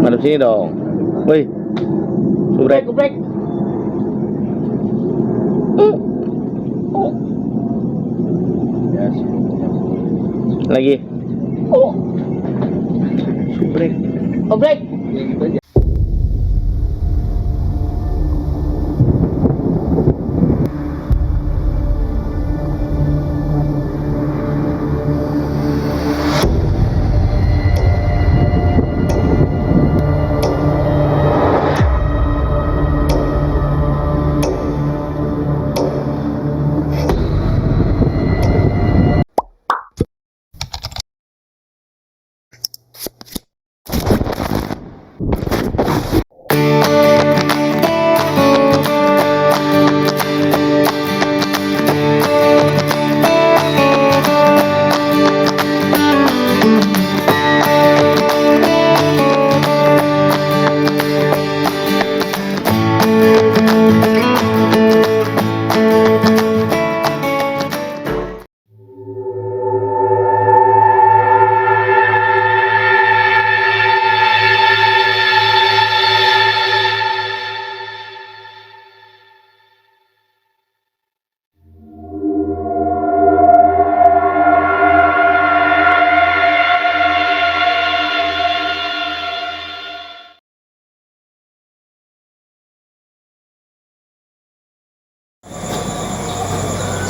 Madep sini dong. Woi, subrek. Geprek. Lagi. Oh, Subrek. geprek.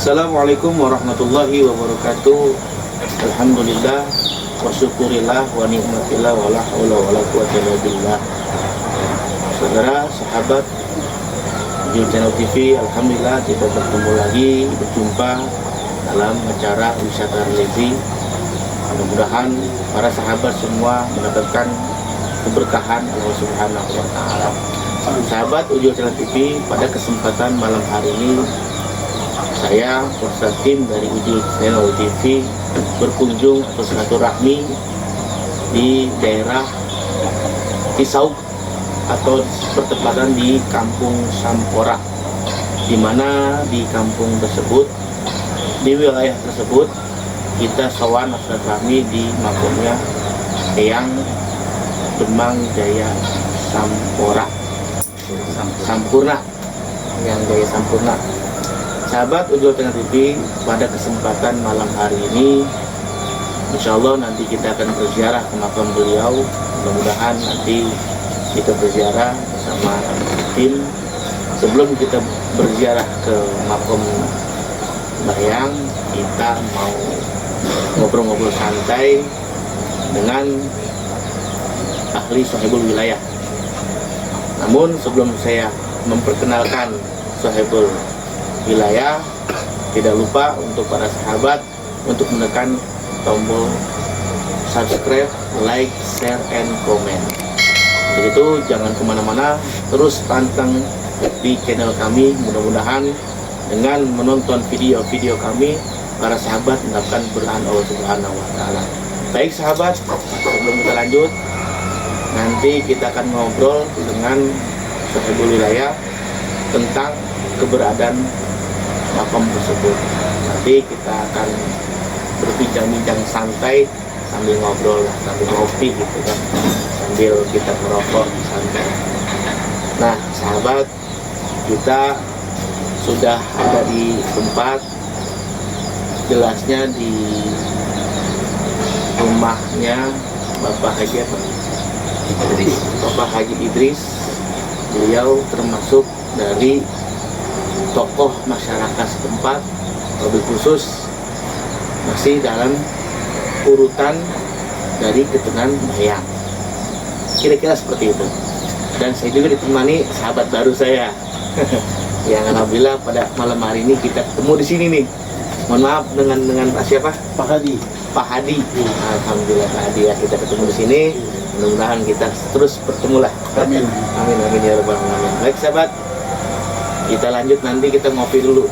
Assalamualaikum warahmatullahi wabarakatuh. Alhamdulillah wa syukurillah wa ni'matillah wa la haula wa la quwwata illa billah. Saudara, sahabat di channel TV, alhamdulillah kita bertemu lagi, berjumpa dalam acara wisata religi. Mudah-mudahan para sahabat semua mendapatkan keberkahan Allah Subhanahu wa taala. Sahabat Ujul Channel TV, pada kesempatan malam hari ini saya beserta tim dari Ujul Channel TV berkunjung atau silaturahmi di daerah Cisauk atau bertepatan di Kampung Sampora, di mana di kampung tersebut, di wilayah tersebut kita sowan silaturahmi di makomnya Eyang Demang Jaya Sampora Sampurna, yang Jaya Sampurna. Sahabat Ujul Channel TV, pada kesempatan malam hari ini insya Allah nanti kita akan berziarah ke makam beliau. Mudah-mudahan nanti kita berziarah bersama tim. Sebelum kita berziarah ke makam Bayang, kita mau ngobrol-ngobrol santai dengan ahli sahibul wilayah. Namun sebelum saya memperkenalkan sahibul wilayah, tidak lupa untuk para sahabat untuk menekan tombol subscribe, like, share, and comment. Untuk itu jangan kemana-mana, terus pantang di channel kami. Mudah-mudahan dengan menonton video-video kami, para sahabat mendapatkan berkahan Allah Subhanahu wa taala. Baik sahabat, sebelum kita lanjut, nanti kita akan ngobrol dengan sahibul wilayah tentang keberadaan makam tersebut. Nanti kita akan berbincang-bincang santai sambil ngobrol, sambil ngopi gitu kan, sambil kita merokok santai. Nah sahabat, kita sudah ada di tempat, jelasnya di rumahnya Bapak Haji Idris. Bapak Haji Idris, beliau termasuk dari tokoh masyarakat setempat, lebih khusus masih dalam urutan dari keturunan Bayang, kira-kira seperti itu. Dan saya juga ditemani sahabat baru saya yang alhamdulillah pada malam hari ini kita ketemu di sini nih. Mohon maaf dengan Pak siapa? Pak Hadi. Pak Hadi. Alhamdulillah Pak Hadi ya, kita ketemu di sini. Mudah-mudahan kita terus bertemu lah. Amin. Amin amin ya rabbal alamin. Baik sahabat, kita lanjut, nanti kita ngopi dulu.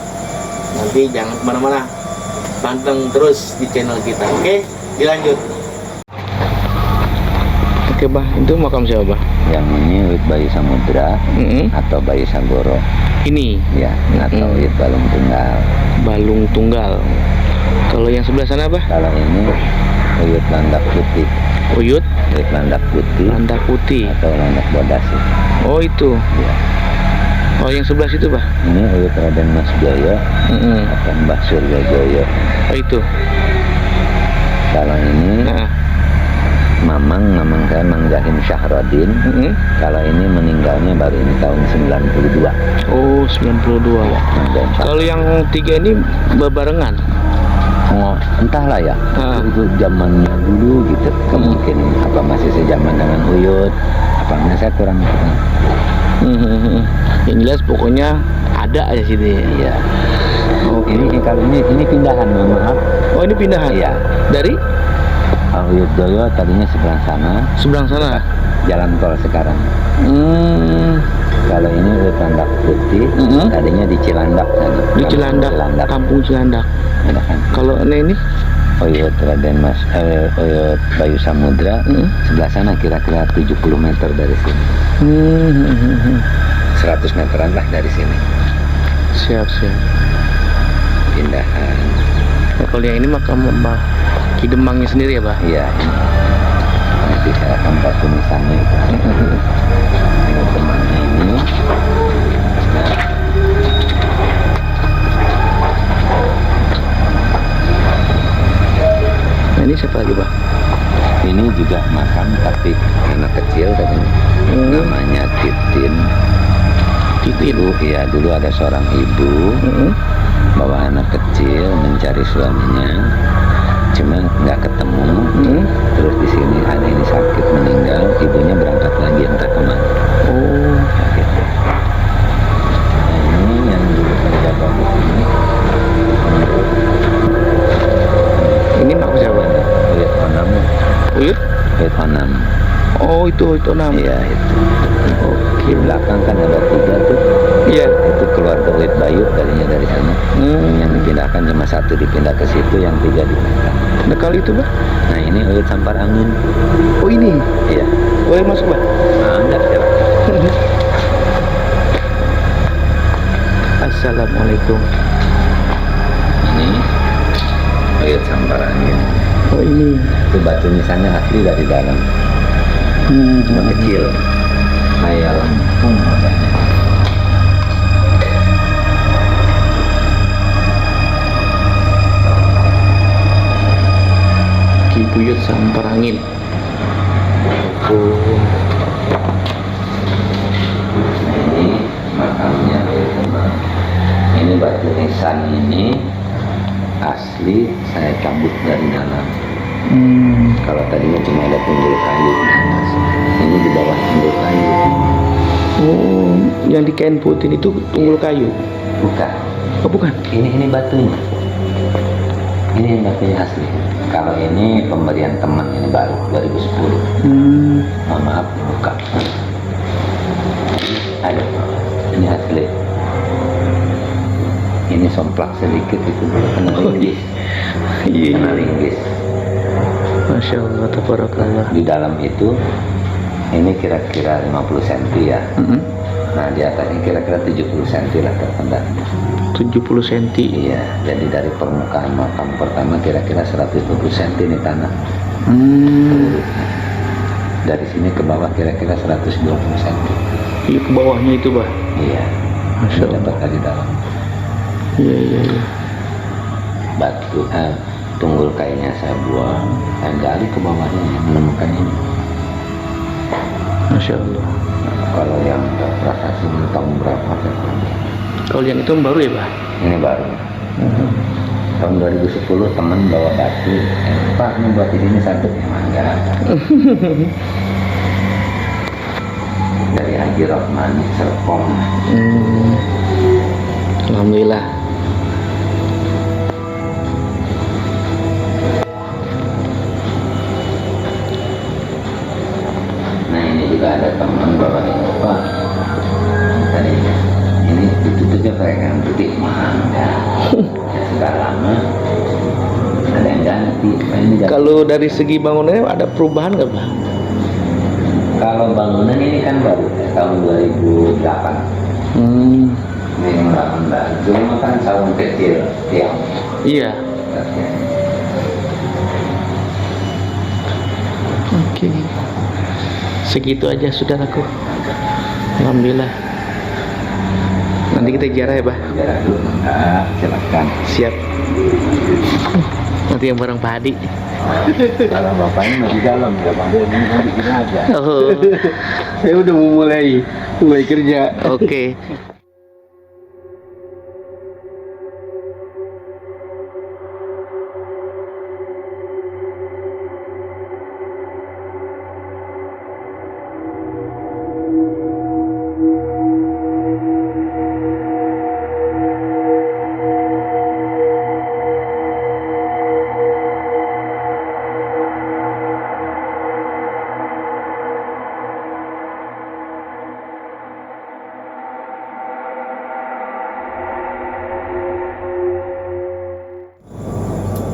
Nanti jangan kemana-mana, panteng terus di channel kita. Oke, dilanjut. Oke bah, itu makam siapa bah? Yang ini Wit Bayi Samudra atau Bayi Sagoro. Ini? Ya, atau Wit Balung Tunggal. Balung Tunggal. Kalau yang sebelah sana bah? Kalau ini Wit Landak Putih. Uyut landak putih landak putih. atau landak bodas. Oh itu. Ya. Oh yang sebelah situ bah. Ini Uyut Raden Mas Joyo atau Mbah Suryo Joyo. Oh itu. Kalau ini Nah. Mamang saya Mang Jahim Syahrodin. Kalau ini meninggalnya baru ini tahun 92. Oh 92. Mang Jahim Syahrodin. Kalau yang 3 ini berbarengan. Oh, entahlah ya. Itu zamannya dulu gitu. Mungkin apa masih sejaman dengan Uyut. Apa saya kurang. Yang jelas pokoknya ada aja sih dia. Iya. Oke. Kalau ini pindahan, mohon maaf. Oh ini pindahan. Iya. Dari Uyut Joyo tadinya seberang sana. seberang sana. Jalan tol sekarang. Kalau ini Uyut Landak Putih, tadinya di Cilandak sana. Di Cilandak, kampung Cilandak. Ada kan? Kalau ini Uyut Raden Mas, Uyut Bayu Samudra, sebelah sana kira-kira 70 meter dari sini. 100 meteran lah dari sini. Siap. Pindahan. Nah, kalau yang ini makam Mbah Ki Demangnya sendiri ya, Bah? Iya. Nanti saya tempat tulisannya itu. Ini temannya ini. Nah, ini siapa lagi, Bah? Ini juga makam tapi anak kecil katanya. Namanya Titin. Dulu ada seorang ibu bawa anak kecil mencari suaminya, cuma nggak ketemu. Terus di sini ada ini sakit meninggal, ibunya berangkat lagi entah kemana. Oh. Gitu. Nah, ini yang dulu terjaga di sini. Ini mak siapa? Uyut Onam. Uyut? Uyut Onam. Oh itu Onam. Iya itu. Oke. Di belakang kan ada 3 tuh. Iya. Itu keluarga Uyut Bayu tadinya dari sana. Yang dipindahkan cuma 1 dipindah ke situ, yang 3 di belakang. Nah kali itu, Bah? Nah ini Uyut Sampar Angin. Oh ini? Iya. Boleh masuk, Bah? Enggak ya. Assalamualaikum. Ini Uyut Sampar Angin. Oh ini. Itu batu nisannya asli dari dalam. Cuma kecil. Kayak lempung modanya. Ki Buyut Sampar Angin. Oh. Ini makamnya. Ini batu nisan ini asli saya cabut dari dalam. Kalau tadinya cuma ada tunggul kayu di atas, ini di bawah tunggul kayu. Oh, yang di kain putih itu tunggul kayu? Bukan. Oh bukan? Ini batunya. Ini yang batunya asli. Kalau ini pemberian teman, ini baru 2010. Mohon maaf buka. Ada. Ini asli. Ini somplak sedikit itu kena linggis. Iya. Kena linggis. Masya Allah, tabarakallah. Di dalam itu ini kira-kira 50 cm ya. Nah di atasnya kira-kira 70 cm lah terpendam. 70 cm. Iya, jadi dari permukaan makam pertama kira-kira 120 cm ini tanah. Dari sini ke bawah kira-kira 120 cm. Iya, ke bawahnya itu, Bah. Iya. Masya Allah. Dapat dari dalam. Iya. Batu, tunggul kayunya saya buang, saya gali ke bawahnya menemukan ini. Masya Allah. Nah, kalau yang prasasti tahun berapa saya kurang. Kalau yang itu baru ya, Bah? Ini baru. Tahun 2010 teman bawa batu, Pak ini buat di sini satu ya mangga. Dari Haji Rahman Serpong. Alhamdulillah. Nah ini juga ada teman bawa ini Pak. Tadi ini tutupnya kayak putih mangga. Ya, sudah lama. Ada yang ganti. Nah, ini ganti. Kalau dari segi bangunannya ada perubahan nggak, Bah? Kalau bangunan ini kan baru tahun 2008. Ini yang 18. Cuma kan saung kecil tiang. Iya. Segitu aja saudaraku. Alhamdulillah. Nanti kita ziarah ya, Bah. Ziarah dulu. Silakan. Siap. Nanti yang bareng Pak Hadi. Kalau bapaknya masih dalam, nggak boleh ini bikin aja. Oh. Saya udah mau mulai kerja. Oke.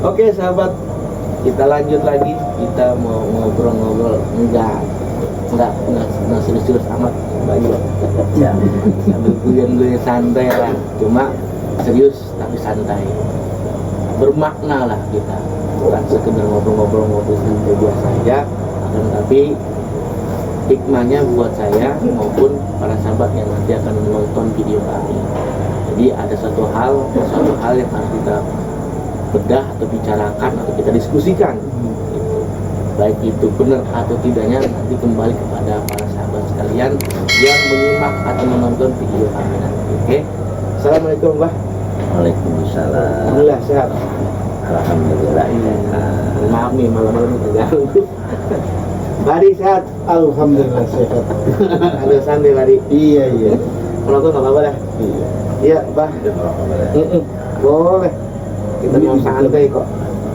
Oke sahabat, kita lanjut lagi. Kita mau ngobrol-ngobrol, enggak serius-serius amat bagi ya, sambil guyon-guyon santai lah, cuma serius tapi santai, bermakna lah kita, bukan sekedar ngobrol-ngobrol santai biasa aja, akan tapi hikmahnya buat saya maupun para sahabat yang nanti akan menonton video kami. Jadi ada satu hal yang harus kita bedah atau bicarakan atau kita diskusikan, gitu. Baik itu benar atau tidaknya nanti kembali kepada para sahabat sekalian yang menyimak atau menonton video kami nanti. Oke, assalamualaikum Mbah. Waalaikumsalam. Alhamdulillah sehat. Alhamdulillah. Maaf nih malam-malam terganggu. Bari sehat. Alhamdulillah sehat. Halo santai Bari. Iya. Kalau nggak apa-apa dah. Iya Mbah. Boleh. Kita mau santai kok.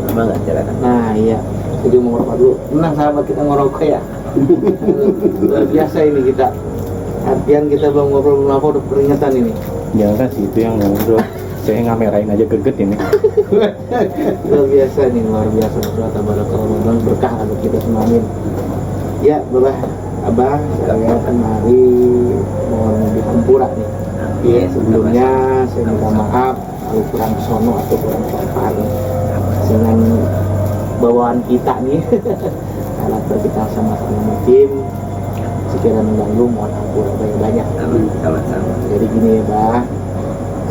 Emang nggak silakan. Nah iya, jadi mau ngerokok dulu. Tenang sahabat, kita ngerokok ya. Luar biasa ini kita. Artian kita belum ngobrol apa udah peringatan ini. Jangan sih itu yang ngobrol. Saya ngamerain aja geget ini. Luar biasa nih, luar biasa. Kalau berkah untuk kita semua, amin. Ya, Bapak, Abah, saya kemari mohon dihampura nih. Iya, sebelumnya saya minta maaf kalau kurang sono atau kurang sopan dengan bawaan kita nih. Kalau kita sama-sama mungkin sekiranya mengganggu, mohon ampun banyak-banyak. Sama-sama. Jadi gini ya Bah,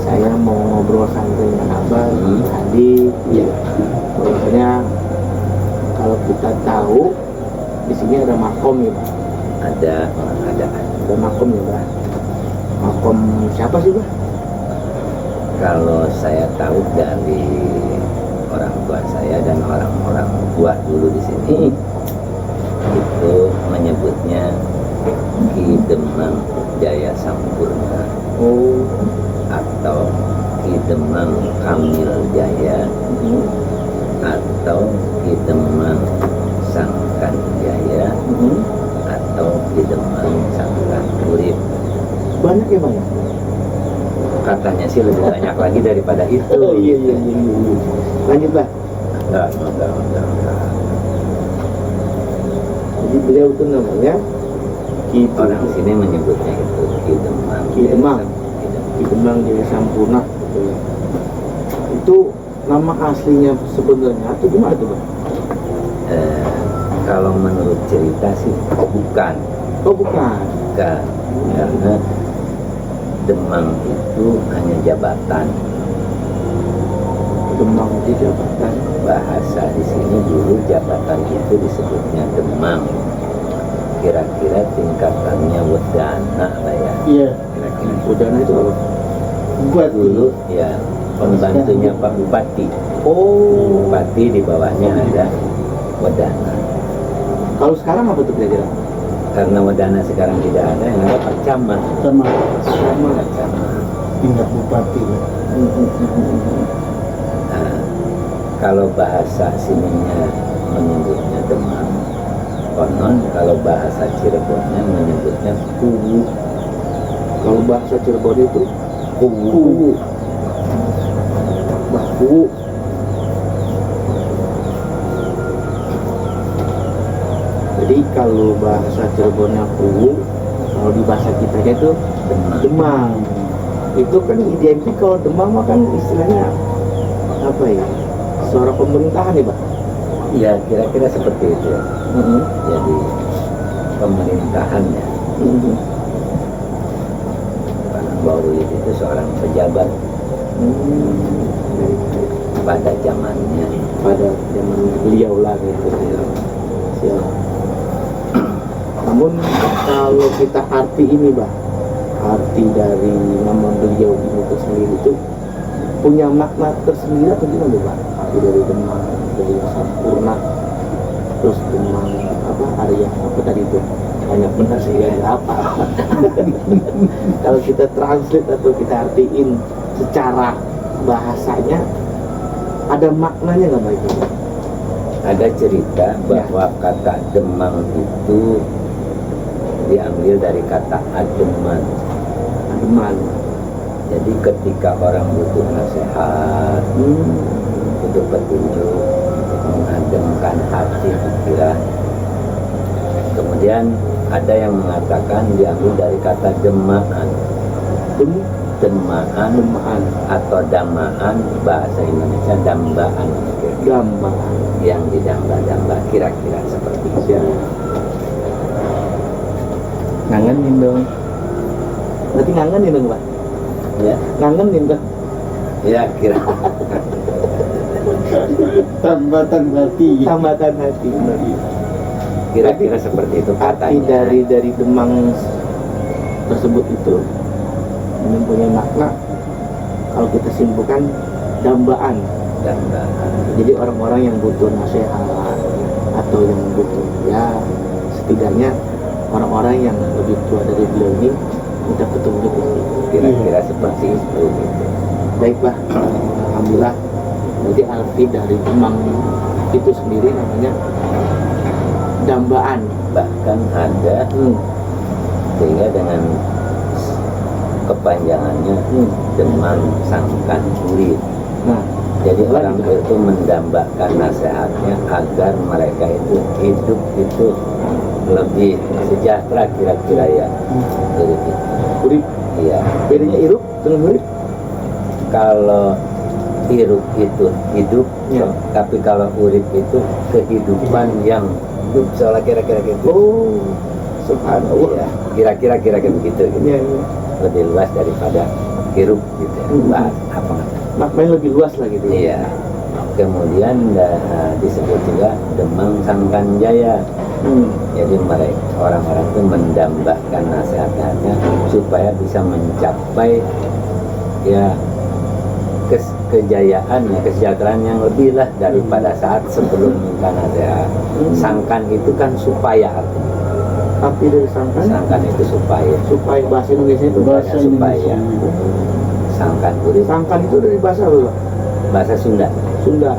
saya mau ngobrol santai dengan Abah tadi. Ya, bahwasanya kalau kita tahu di sini ada makom ya Bah. Ada makom ya Bah. Makom siapa sih Bah? Kalau saya tahu dari orang tua saya dan orang-orang tua dulu di sini, itu menyebutnya Ki Demang Jaya Sampurna, atau Ki Demang Kamil Jaya, atau Ki Demang Sangkan Jaya, atau Ki Demang Sangkan Urip. Banyak ya banyak. Katanya sih lebih banyak lagi daripada itu. Iya. Lanjut Bah. Enggak. Jadi beliau itu namanya Ki Orang sini menyebutnya itu Ki Demang. Ki Demang Jaya Sampurna gitu ya. Itu nama aslinya sebenarnya atau gimana tuh Bang? Kalau menurut cerita sih bukan. Oh bukan. Karena Demang itu hanya jabatan. Demang itu jabatan. Bahasa di sini dulu jabatan itu disebutnya Demang. Kira-kira tingkatannya wedana lah ya. Iya. Kira-kira Udana itu apa? Buat dulu ya pembantunya Pak Bupati. Oh. Bupati di bawahnya ada wedana. Kalau sekarang apa tuh kira-kira? Karena wedana sekarang tidak ada, yang ada Pak Camat. sama Pak Camat. tingkat bupati. Nah, kalau bahasa sininya menyebutnya Demang, konon kalau bahasa Cirebonnya menyebutnya Kuwu. Kalau bahasa Cirebon itu Kuwu. Bah Kuwu. Jadi kalau bahasa Cirebonnya Kuwu, kalau di bahasa kita itu Demang. Itu kan identik, kalau Demang mah kan istilahnya apa ya? Suara pemerintahan ya, Pak? Ya kira-kira seperti itu ya. Jadi pemerintahannya. Karena Bauri itu seorang pejabat pada zamannya, pada zaman beliau lah gitu. Siap. Namun kalau kita arti ini, Bah, arti dari nama beliau ini itu sendiri itu punya makna tersendiri atau gimana, Bah? Arti dari Demang, dari Sampurna, terus Demang apa Arya apa tadi itu, banyak benar sih ya apa. Kalau kita translate atau kita artiin secara bahasanya, ada maknanya nggak, Bah, itu? ada cerita bahwa kata Demang itu diambil dari kata ademan. Ademan. Jadi ketika orang butuh nasihat, butuh petunjuk, mengademkan hati pikiran. Kemudian ada yang mengatakan diambil dari kata demaan. Demaan atau damaan, bahasa Indonesia dambaan. Dambaan. Yang didamba-damba, kira-kira seperti itu. Ngangenin dong. Berarti ngangenin dong, Pak? Ya, Ngangenin dong. ya kira. Tambatan hati. Tambatan hati. Kira-kira seperti itu Arti katanya. dari Demang tersebut itu mempunyai makna, kalau kita simpulkan, dambaan. Dambaan. Jadi orang-orang yang butuh nasihat atau yang butuh, ya setidaknya orang-orang yang lebih tua dari beliau ini minta petunjuk lah. Kira-kira seperti itu. Gitu. Baik, Bah, alhamdulillah. Jadi arti dari Demang itu sendiri namanya dambaan. Bahkan ada sehingga dengan kepanjangannya Demang Sangkan Urip. Nah, Jadi Lagi orang tuh. itu mendambakan nasihatnya agar mereka itu hidup itu lebih sejahtera, kira-kira ya. Urip itu. urip. Iya. Bedanya irup dengan urip? Kalau hirup itu hidup, Ya. tapi kalau urip itu kehidupan yang hidup, soalnya kira-kira gitu. Oh, subhanallah. Iya, kira-kira begitu gitu. Iya, iya. Lebih luas daripada hirup gitu ya. Bahas apa? Maknanya lebih luas lah gitu. Iya. Kemudian disebut juga Demang Sangkan Jaya. Jadi mereka orang-orang itu mendambakan nasihatnya supaya bisa mencapai ya kejayaan, ya kesejahteraan yang lebih lah daripada saat sebelum minta nasihat. Sangkan itu kan supaya artinya. Tapi dari sangkan, Sangkan itu supaya. supaya bahasa Indonesia itu Bahasa supaya. Sangkan urip sangkan itu dari bahasa apa, Pak? bahasa Sunda. Sunda.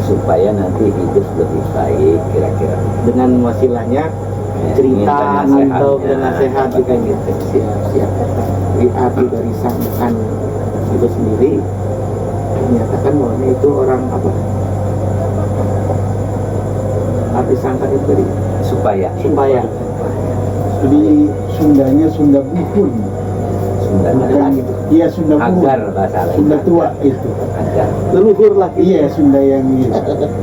Supaya nanti hidup lebih baik, kira-kira. Dengan wasilahnya Ya, cerita minta atau nasihatnya, nasihat apa juga gitu. siap. Jadi arti dari sangkan itu sendiri menyatakan bahwa itu orang apa? Arti sangkan itu dari Supaya. supaya. Jadi Sundanya Sunda Buhun. Sunda. Bukan, iya Sunda Buhun. Agar bahasa lain. Sunda tua itu. Agar. Leluhur lah gitu. Iya Sunda yang itu.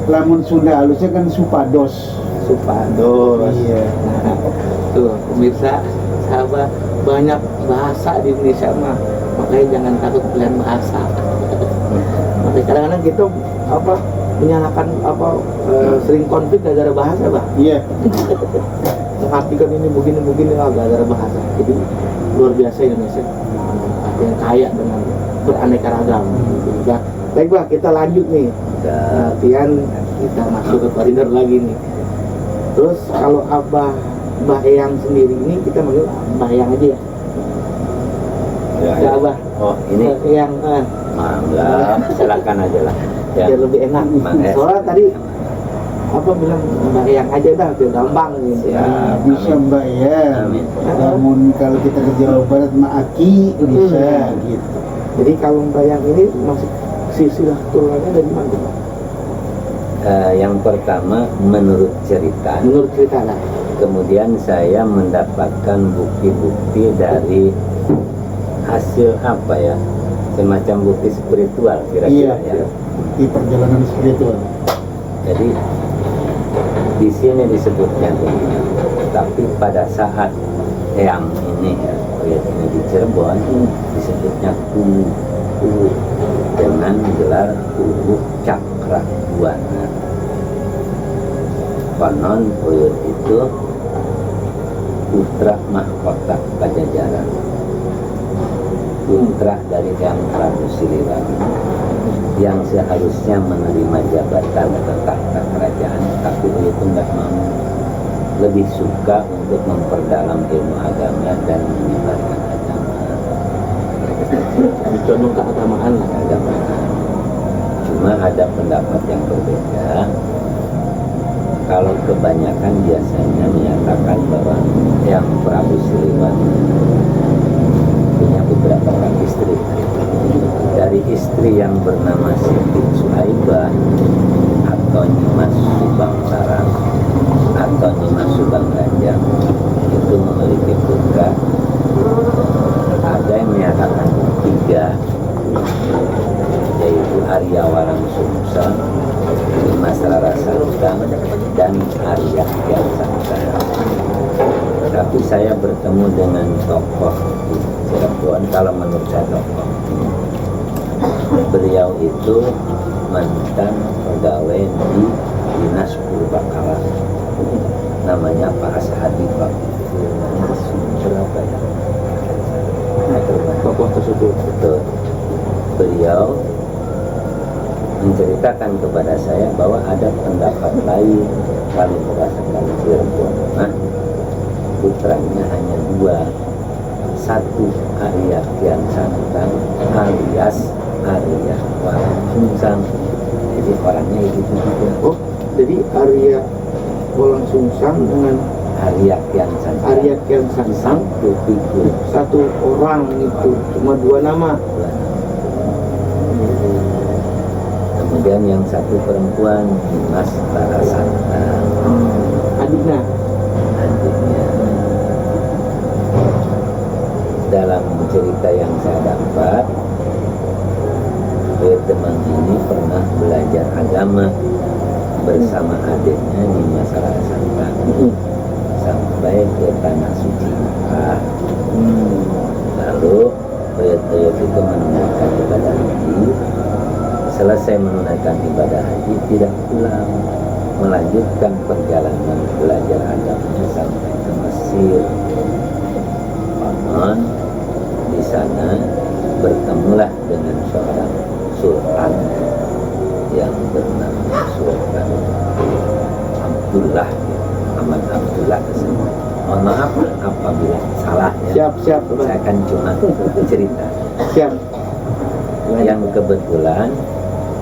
Lamun Sunda halusnya kan Supados. Supados. Iya. Nah, tuh pemirsa, sahabat, banyak bahasa di Indonesia mah, makanya jangan takut pilihan bahasa. Makanya kadang-kadang kita apa menyalahkan apa sering konflik gara-gara bahasa, Bah. Iya. Mengartikan ini begini lah gara-gara bahasa. Jadi luar biasa Indonesia, yang kaya dengan beraneka ragam. Gitu. Nah, baik, Bah, kita lanjut nih. Latihan kita masuk ke koridor lagi nih. Terus kalau Abah Eyang sendiri ini kita manggil Abah Eyang aja ya. Ya, Abah. Oh, ini Eyang, mangga, silakan aja lah. Ya. biar lebih enak. Makasih. Soalnya tadi apa bilang Abah Eyang aja dah, biar gampang gitu. Ya. Bisa Mbak ya. Amin. Namun kalau kita ke Jawa Barat Aki bisa gitu. Jadi kalau Mbak Eyang ini masuk silsilah turunannya dari mana, Pak? Yang pertama menurut cerita. Menurut cerita lah. Kemudian saya mendapatkan bukti-bukti dari hasil apa ya, semacam bukti spiritual kira-kira Iya. ya. Di perjalanan spiritual. Jadi di sini disebutnya begini. Tapi pada saat yang ini ya, proyek ini di Cirebon disebutnya Kuwu dengan gelar Kuwu Cakra Buana. Konon Uyut itu putra mahkota Pajajaran, putra dari Yang Prabu Siliwangi yang seharusnya menerima jabatan atau tahta kerajaan, tapi Uyut itu nggak mau, lebih suka untuk memperdalam ilmu agama dan menyebarkan agama. Condong ke agamaan lah. Cuma ada pendapat yang berbeda. Kalau kebanyakan biasanya menyatakan bahwa Yang Prabu Siliwangi punya beberapa orang istri. Dari istri yang bernama Siti Suhaibah atau Nyimas Subang Larang atau Nyimas Subang Ganjang itu memiliki putra. Ada yang menyatakan 3, yaitu Arya Walang Sungsang, Dimas Rara Santang, dan Arya Kian Santang. Tapi saya bertemu dengan tokoh di Cirebon, kalau menurut saya tokoh, beliau itu mantan pegawai di Dinas Purbakala, namanya Pak Ashadi, Pak. Berapa ya? Tokoh tersebut. Betul. Beliau menceritakan kepada saya bahwa ada pendapat lain kalau berdasarkan Cirebon. Nah, putranya hanya 2, 1 Arya Kian Santang alias Arya Walang Sungsang. Jadi orangnya itu juga. Oh, jadi Arya Walang Sungsang dengan Arya Kian Santang. Arya Kian Santang Satu figur. 1 orang itu, cuma 2 nama. Kemudian yang 1 perempuan, Dimas Rara Santang, Adiknya. adiknya. Dalam cerita yang saya dapat, teman ini pernah belajar agama bersama adiknya Dimas Rara Santang sampai ke Tanah Suci Mekah. Lalu Uyut itu menunaikan ibadah haji. Selesai menunaikan ibadah haji, tidak pulang, melanjutkan perjalanan belajar agama sampai ke Mesir. Konon di sana bertemulah dengan seorang sultan yang bernama Sultan Abdullah, Ahmad Abdullah tersebut. Mohon maaf apabila salah ya. Siap. Saya akan cuma cerita. Siap. Yang kebetulan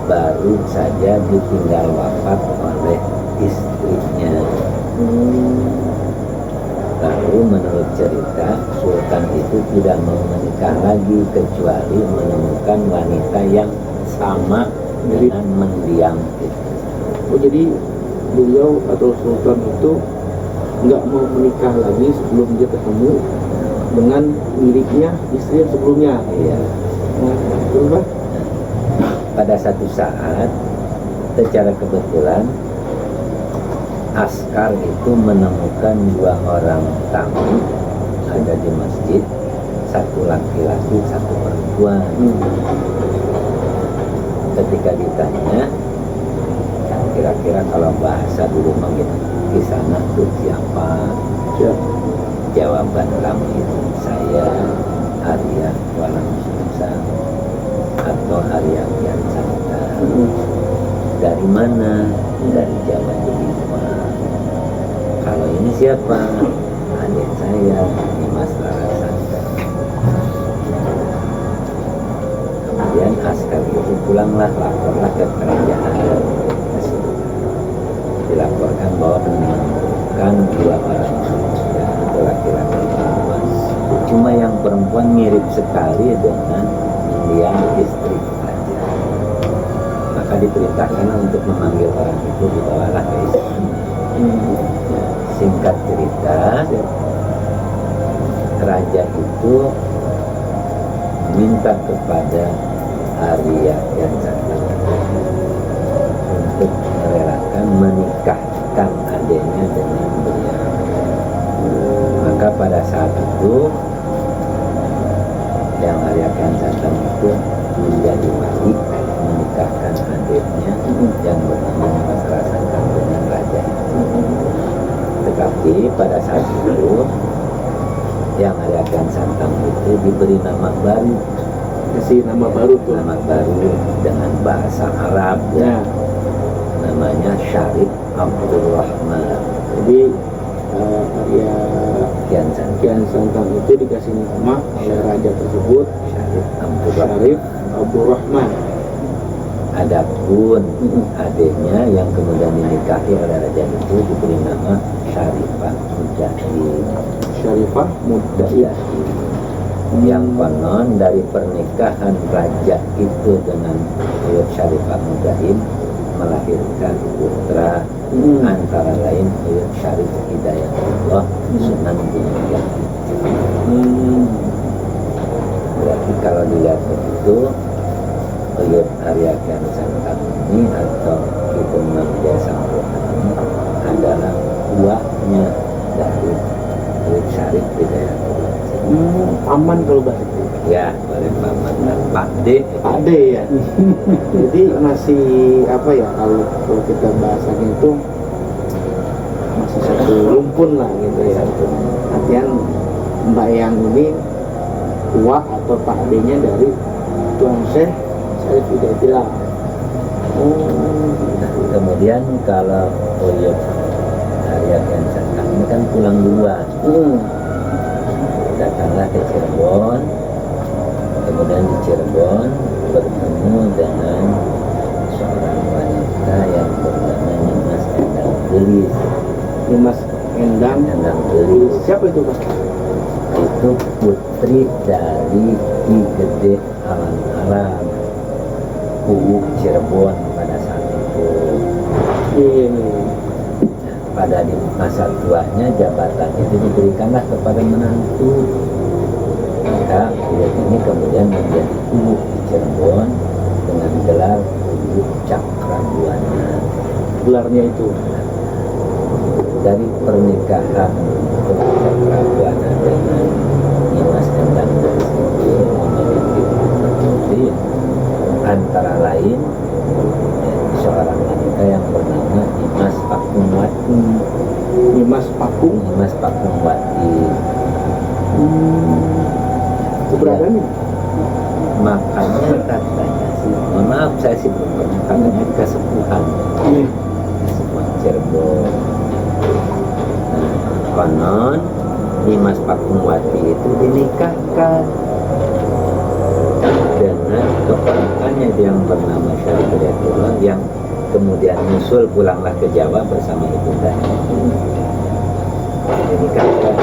baru saja ditinggal wafat oleh istrinya. Lalu menurut cerita, Sultan itu tidak mau menikah lagi kecuali menemukan wanita yang sama dengan mendiang itu. Oh, jadi beliau atau Sultan itu nggak mau menikah lagi sebelum dia ketemu dengan miliknya istri yang sebelumnya. Iya. Betul, Pak? Pada satu saat, secara kebetulan, askar itu menemukan 2 orang tamu ada di masjid, 1 laki-laki, 1 perempuan. Ketika ditanya, kira-kira kalau bahasa dulu mah gitu, kisana itu siapa? Jawaban kamu itu saya, Arya Walang Sungsang atau Arya Kian Santang. Dari mana? Dari Jawa Timur. Kalau ini siapa? Adik saya, Dimas Rara Santang. Kemudian askar itu pulanglah, laporlah ke kerajaan. Dilaporkan bahwa menemukan 2 orang manusia atau laki-laki perempuan. Cuma yang perempuan mirip sekali dengan yang istri raja. Maka diperintahkan untuk memanggil orang itu, dibawalah ke istana. Singkat cerita, raja itu minta kepada Arya Kian Santang untuk merelakan menikahkan adiknya dengan beliau. pada saat itu yang Arya Kian Santang itu menjadi wali menikahkan adiknya yang bernama Mas Santang dengan raja itu. Tetapi pada saat itu yang Arya Kian Santang itu diberi nama baru, kasih nama baru tuh. nama baru dengan bahasa Arab ya. Namanya Syarif Abdul Rahman. Jadi Arya Kian Santang. Kian Santang itu dikasih nama oleh raja tersebut Syarif Abdul Rahman. Syarif Abdul Rahman. Adapun adiknya yang kemudian dinikahi oleh raja itu diberi nama Syarifah Mujahid. Syarifah Mujahid. Yang konon dari pernikahan raja itu dengan Uyut Syarifah Mujahid melahirkan putra antara lain Uyut Syarif Hidayatullah Sunan Gunung Jati. Berarti kalau dilihat begitu Uyut Arya Kian Santang ini atau Ki Demang Desa ini adalah buahnya dari Uyut Syarif Hidayatullah. Aman kalau bahasa itu. Ya, boleh paman dan Pak D. Pak D ya. Jadi masih apa ya, kalau kita bahasannya itu masih satu rumpun lah gitu ya. Artian Mbak yang ini tua atau Pak D-nya dari Tuan Syekh Syarif Hidayatullah. Nah, kemudian kalau Uyut Arya Kian Santang ini kan pulang duluan. Datanglah ke Cirebon, kemudian di Cirebon bertemu dengan seorang wanita yang bernama Nimas Endang Gelis. Nimas Endang Gelis. Siapa itu Mas? Itu putri dari Ki Gede Alam Uuk Cirebon pada saat itu. Pada di masa tuanya jabatan itu diberikanlah kepada menantu. Maka Uyut ini kemudian menjadi Uuk di Cirebon dengan gelar Uuk Cakrabuana. Gelarnya itu Dari pernikahan Uuk Cakrabuana dengan Nimas Endang Gelis itu memiliki putri antara lain seorang wanita yang bernama Nimas Pakungwati. Nimas Pakung. Nimas Pakungwati. Keberadaannya? Makanya katanya sih, mohon maaf saya sih belum pernah, katanya kesepuhan kesepuhan Cirebon. Nah, konon Nimas Pakungwati itu dinikahkan dengan keponakannya yang bernama Syarif Hidayatullah yang kemudian nyusul pulanglah ke Jawa bersama ibundanya. Dinikahkan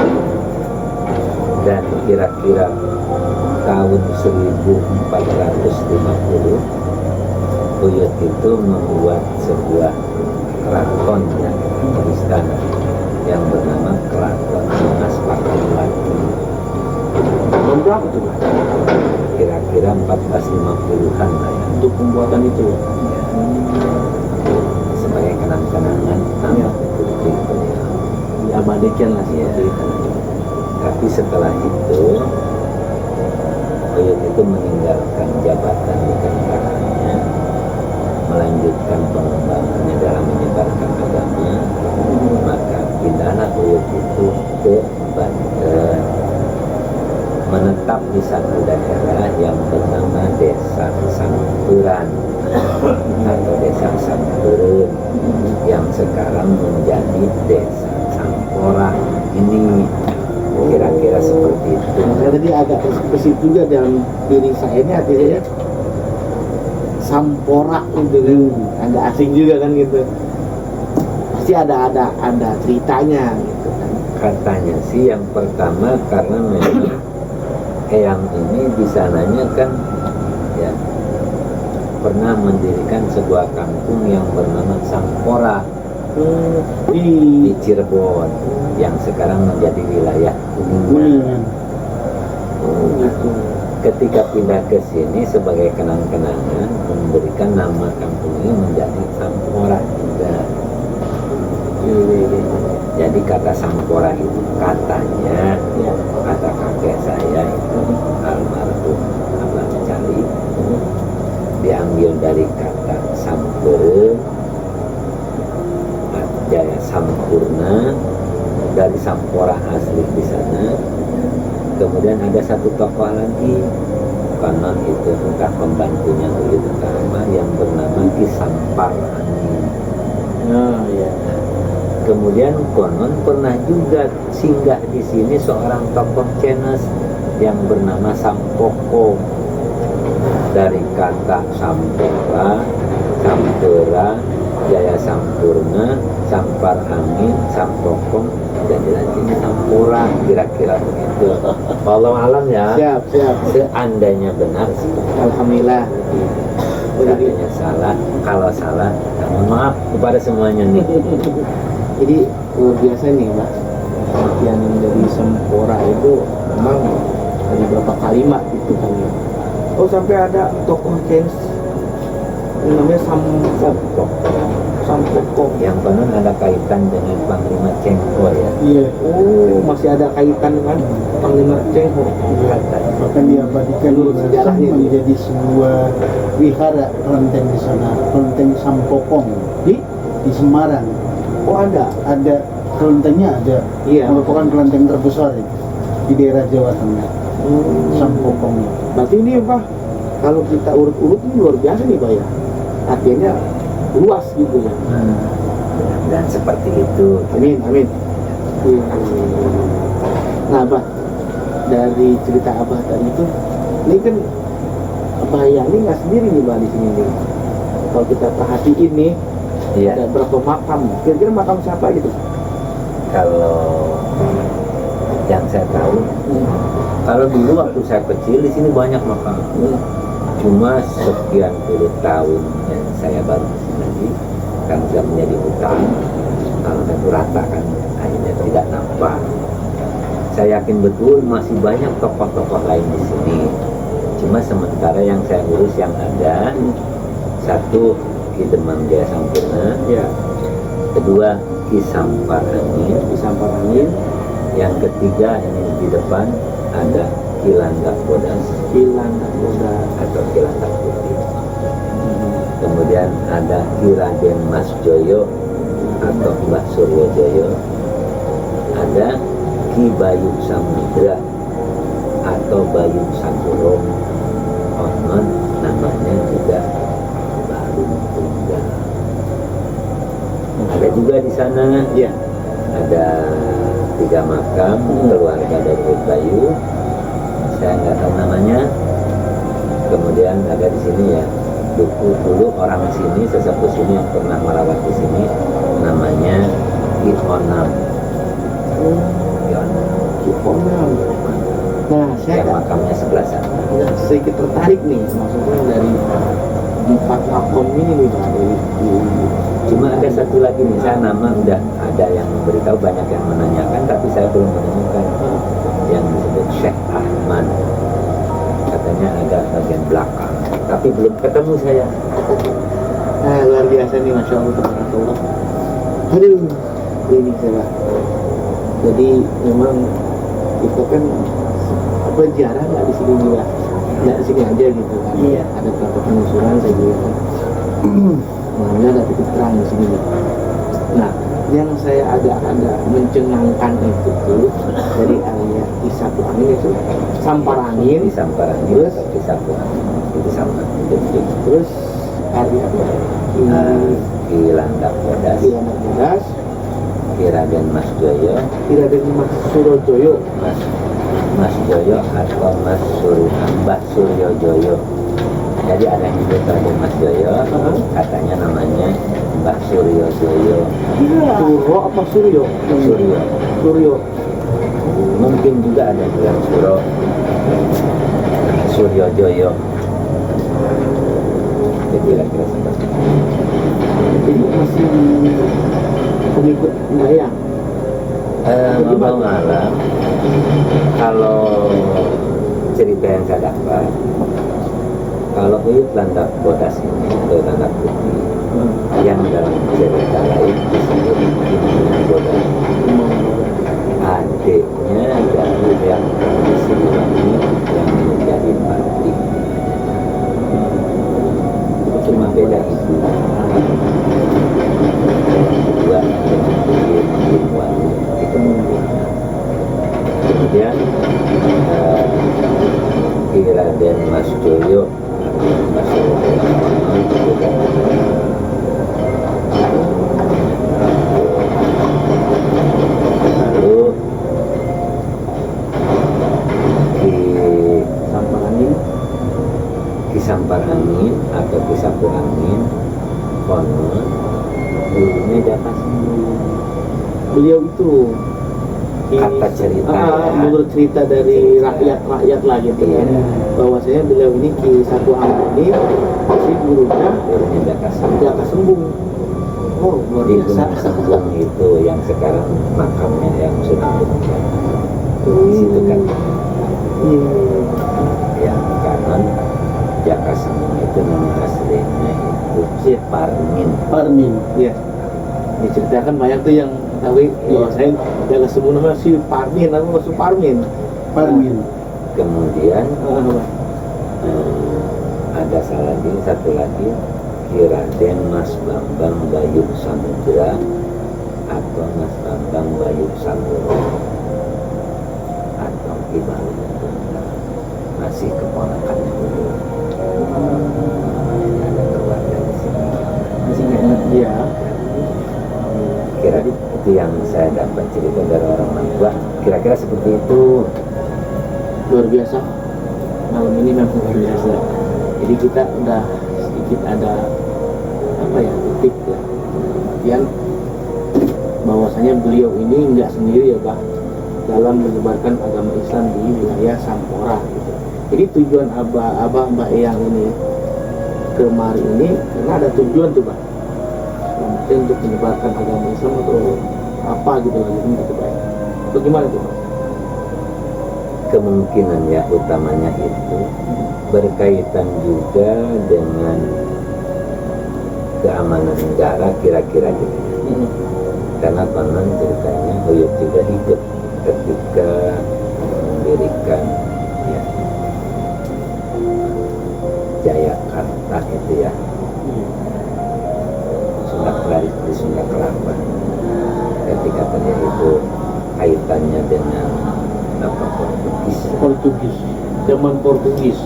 dan kira-kira tahun 1450 Uyut itu membuat sebuah keraton ya, istana yang bernama Keraton Nimas Pakungwati. Tahun berapa tuh Mas? Kira-kira 1450-an lah ya. Untuk pembuatan itu ya? Sebagai kenang-kenangan nama putri beliau. Diabadikan lah Ya. seperti itu. Tapi setelah itu Uyut itu meninggalkan jabatan di kemerahannya, melanjutkan pengembangannya dalam menyebarkan agama. Maka pindahlah Uyut itu ke Banten, menetap di satu daerah yang bernama Desa Sampuran atau Desa Sampurun yang sekarang menjadi Desa Sampora. Ini kira-kira seperti itu. Saya tadi agak terbesit juga dalam diri saya ini, artinya Sampora gitu kan, agak asing juga kan gitu. Pasti ada ceritanya gitu kan. Katanya sih yang pertama karena memang Eyang ini di sananya kan ya pernah mendirikan sebuah kampung yang bernama Sampora di Cirebon yang sekarang menjadi wilayah Kuningan. Gitu. Ketika pindah ke sini sebagai kenang-kenangan memberikan nama kampung ini menjadi Sampora juga. Jadi kata Sampora itu katanya asli di sana. Kemudian ada satu tokoh lagi, konon itu entah pembantunya Uyut entah apa, yang bernama Ki Sampar Angin. Nah, ya. Kemudian konon pernah juga singgah di sini seorang tokoh Cenes yang bernama Sampoko, dari kata Sampora, Sampera, Jaya Sampurna, Sampar Angin, Sampokong, jadi nantinya Sampora, kira-kira begitu. Wallahu alam ya. Siap, siap. Seandainya benar sih. Alhamdulillah. Seandainya salah, kalau salah, mohon maaf kepada semuanya nih. Jadi luar biasa nih Mas, artian dari Sempora itu memang ada beberapa kalimat gitu kan ya. Oh sampai ada tokoh Cens yang namanya Sampokong. Yang konon ada kaitan dengan Panglima Cengho ya. Iya. Oh masih ada kaitan dengan Panglima Cengho. Bahkan diabadikan Menurut sejarahnya itu. menjadi sebuah wihara kelenteng di sana, kelenteng Sampokong di Semarang. Oh ada. Ada kelentengnya ada. Iya. Merupakan kelenteng terbesar itu di daerah Jawa Tengah. Sampokong. Berarti ini Pak, kalau kita urut-urut ini luar biasa nih Pak ya. Artinya luas gitu ya. Dan seperti itu. Amin, amin. Nah Abah, dari cerita Abah tadi itu, ini kan Abah ya ini nggak sendiri nih Abah di sini nih. Kalau kita perhatiin nih, Iya. ada berapa makam? Kira-kira makam siapa gitu? Kalau yang saya tahu, kalau dulu waktu saya kecil di sini banyak makam. Cuma sekian puluh tahun ya, saya baru kesini lagi, kan sudah menjadi hutan. Kalau itu rata kan, akhirnya tidak nampak. Saya yakin betul masih banyak tokoh-tokoh lain di sini. Cuma sementara yang saya urus yang ada, satu Ki Demang Jaya Sampurna, Ya, kedua Ki Sampar Angin, di Sampar Angin, yang ketiga ini di depan ada Ki Landak Bodas Kilandak Boda. atau Ki Landak Putih. Kemudian ada Ki Raden Mas Joyo atau Mbah Suryo Joyo, ada Ki Bayu Samudra atau Bayu Sakuro, konon namanya juga Baru Tunggal. Ada juga di sana Ya, ada 3 makam keluarga dari Bayu, saya nggak tahu namanya. Kemudian ada di sini ya, dulu orang sini, sesepuh sini yang pernah merawat di sini, namanya Ki Onam. Ki Onam. Kiponam. Nah, saya Yang makamnya sebelah sana. sedikit tertarik nih, maksudnya dari di empat makom ini nih Pak, Cuma ada satu lagi nih, saya nama udah ada yang memberitahu, banyak yang menanyakan, tapi saya belum menemukan yang disebut Syekh Ahmad. Katanya agak bagian belakang, tapi belum ketemu saya. Nah, luar biasa nih, Masya Allah, tabarakallah. Aduh, ini saya. Jadi memang kita kan apa jarang nggak di sini juga, nggak di sini aja gitu kan. Iya. Ada beberapa penelusuran saya juga kan. Makanya ada titik terang di sini. Nah, yang saya agak mencengangkan itu tuh dari ayat di satu angin itu Sampar Angin, Di Sampar Angin atau di Sapu Angin itu sama. terus hari apa? Ki Landak Bodas, Kilandak Bodas, Ki Raden Mas Joyo, tidak ada Mas Surojoyo. Mas Joyo atau Mbah Suryo Joyo. Jadi ada yang disebut Raden Mas Joyo, katanya namanya Mbah Suryo Joyo. Suro apa Suryo? Suryo. Suryo. Mungkin juga ada yang bilang Suryo Joyo. Jadi kira-kira seperti itu. Jadi masih pengikut Dayang. Ngomong alam, kalau cerita yang saya dapat, kalau Uyut Landak Bodas ini atau Landak Putih, yang dalam cerita lain disebut Imam Bodas, adiknya dari yang di Siliwangi yang menjadi parti, cuma beda ibu. Dua itu mungkin itu mungkin. kemudian Ki Raden Mas Joyo masuk lalu Ki Sampar Angin atau Ki Sampur Angin konon dulunya Jaka Sembung. Beliau itu Kata cerita ya. menurut cerita dari rakyat lah gitu kan, bahwasanya beliau ini Ki Sampur Angin ini si gurunya Jaka Sembung. Oh, luar Di biasa. Gunung Sembung itu yang sekarang makamnya yang sudah ditemukan di situ kan yang kanan Jaka Sembung itu nama aslinya itu Parmin. Parmin. Iya. Diceritakan banyak tuh yang tahu bahwasanya Jaka Sembung namanya si Parmin, aku masuk Parmin. Parmin. Kemudian ada satu lagi Ki Raden Mas Bambang Bayu Samudra atau Mas Bambang Bayu Samudra atau Ki Balung masih keponakannya dulu. Ada keluarga di sini. Masih nggak ingat dia. Kira itu yang saya dapat cerita dari orang tua. Kira-kira seperti itu. Luar biasa. Malam ini memang luar biasa. Jadi kita udah sedikit ada titik ya. Kemudian bahwasanya beliau ini nggak sendiri ya Pak dalam menyebarkan agama Islam di wilayah Sampora gitu. Jadi tujuan abah Mbak Eyang ini kemari ini karena ada tujuan tuh Pak, mungkin untuk menyebarkan agama Islam atau apa gitu lagi gitu Pak. Bagaimana tuh Pak? Kemungkinan ya utamanya itu berkaitan juga dengan keamanan negara kira-kira gitu. Karena konon ceritanya Buyut juga hidup ketika mendirikan ya, Jayakarta itu ya, Sunda Kelapa di Sunda Kelapa. Ketika terjadi itu kaitannya dengan Portugis, zaman Portugis.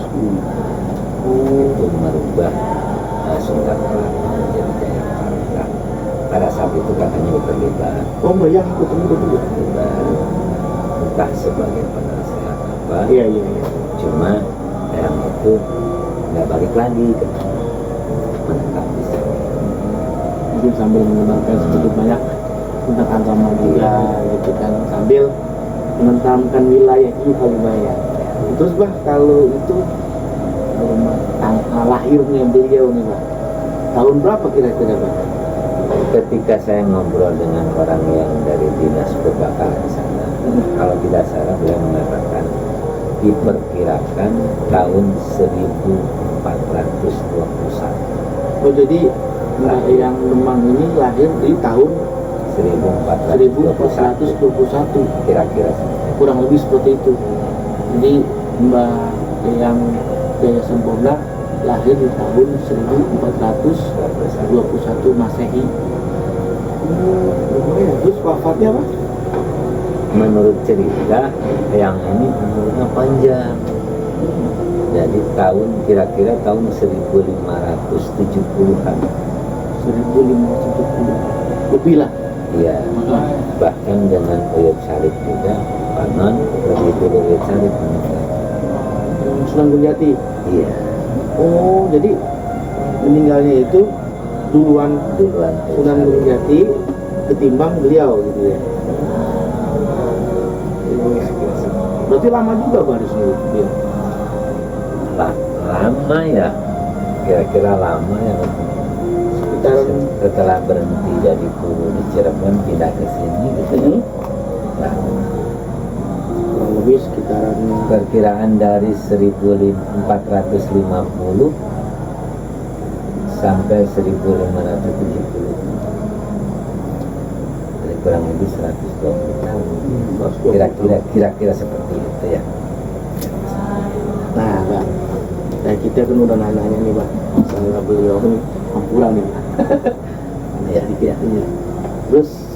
Itu merubah Sunda Kelapa menjadi Jayakarta. Pada saat itu katanya diperlebar. Oh Mbak Yang ikut juga. Entah sebagai penasehat apa. Iya. Cuma yang itu nggak balik lagi ke menetap di sini. Mungkin sambil mengenalkan sedikit banyak tentang agama juga gitu kan, sambil menentamkan wilayah juga lumayan. Terus Bah, kalau itu lahirnya beliau nih Bah, tahun berapa kira-kira Bah? Ketika saya ngobrol dengan orang yang dari dinas pembakaran di sana, kalau tidak salah beliau mengatakan diperkirakan tahun 1421. Oh jadi Mbak Eyang Demang ini lahir di tahun 1421 kira-kira kurang lebih seperti itu. Jadi Mbak Eyang Jaya Sempurna lahir di tahun 1421 Masehi. Terus wafatnya apa? Menurut cerita yang ini umurnya panjang. Jadi tahun kira-kira tahun 1570-an. 1570 lebih lah. Iya. Bahkan dengan Uyut Salib juga konon lebih dulu Uyut Salib meninggal. Sunan Gunjati. Iya. Oh jadi meninggalnya itu duluan Sunan Gunjati ketimbang beliau gitu ya. Berarti lama juga Pak di sini dia. Lama ya, kira-kira lama ya. Setelah berhenti jadi guru di Cirebon pindah ke sini gitu ya. Nah, Kurang lebih sekitaran perkiraan dari 1450 sampai 1570. Jadi kurang lebih 120 tahun. Kira-kira seperti itu ya. Nah, Pak, kita kan udah nanya nih, Pak, masalah beliau ini Hampura nih. Ya, Iya. Terus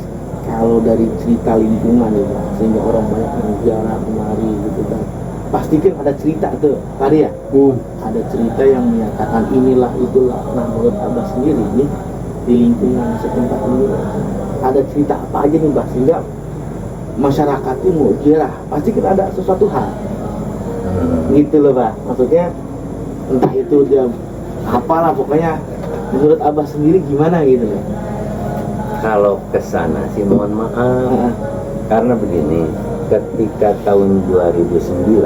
kalau dari cerita lingkungan nih Pak, sehingga orang banyak menziarah kemari gitu kan, pasti kan ada cerita tuh tadi ya, ada cerita yang menyatakan inilah itulah. Nah menurut Abah sendiri nih di lingkungan setempat ini ada cerita apa aja nih Mbak, sehingga masyarakat ini mau ziarah pasti kan ada sesuatu hal gitu loh Pak, maksudnya entah itu dia apalah, pokoknya menurut Abah sendiri gimana gitu loh. Kalau kesana sih mohon maaf, karena begini, ketika tahun 2009